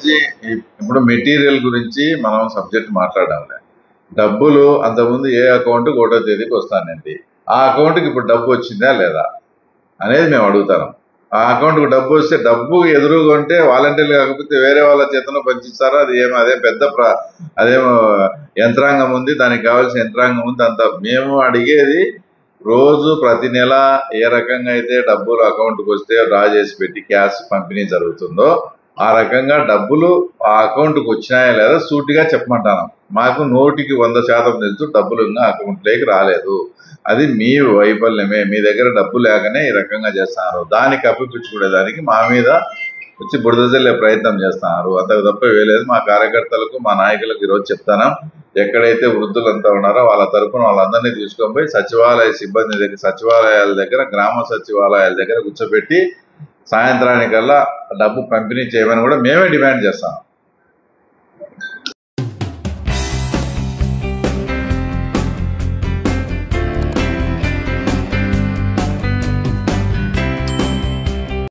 గురించి ఇప్పుడు మెటీరియల్ గురించి మనం సబ్జెక్ట్ మాట్లాడాలి. డబ్బులు అంతకుముందు ఏ అకౌంట్ 1వ తేదీకి వస్తానండి, ఆ అకౌంట్కి ఇప్పుడు డబ్బు వచ్చిందా లేదా అనేది మేము అడుగుతాం. ఆ అకౌంట్కి డబ్బు వస్తే డబ్బు ఎదురుగా ఉంటే వాలంటీర్లు కాకపోతే వేరే వాళ్ళ చేతనో పంచిస్తారా? అది ఏమో అదే పెద్ద అదేమో యంత్రాంగం ఉంది, దానికి కావాల్సిన యంత్రాంగం ఉంది. అంతా మేము అడిగేది రోజు ప్రతి నెల ఏ రకంగా అయితే డబ్బులు అకౌంట్కి వస్తే డ్రా చేసి పెట్టి క్యాష్ పంపిణీ జరుగుతుందో ఆ రకంగా డబ్బులు ఆ అకౌంట్కి వచ్చినాయా లేదా సూటిగా చెప్పమంటాను. మాకు 100% తెలుసు డబ్బులు ఇంకా అకౌంట్లోకి రాలేదు. అది మీ వైఫల్యమే, మీ దగ్గర డబ్బు లేకనే ఈ రకంగా చేస్తున్నారు. దాన్ని కప్పిపుచ్చుకునేదానికి మా మీద వచ్చి బురద జల్లే ప్రయత్నం చేస్తున్నారు. అంతకు తప్ప వేయలేదు. మా కార్యకర్తలకు మా నాయకులకు ఈరోజు చెప్తాను, ఎక్కడైతే వృద్ధులంతా ఉన్నారో వాళ్ళ తరపున వాళ్ళందరినీ తీసుకొని పోయి సచివాలయ సిబ్బంది దగ్గర, సచివాలయాల దగ్గర, గ్రామ సచివాలయాల దగ్గర కూర్చోబెట్టి సాయంత్రానికల్లా డబ్బు పంపిణీ చేయమని కూడా మేమే డిమాండ్ చేస్తాం.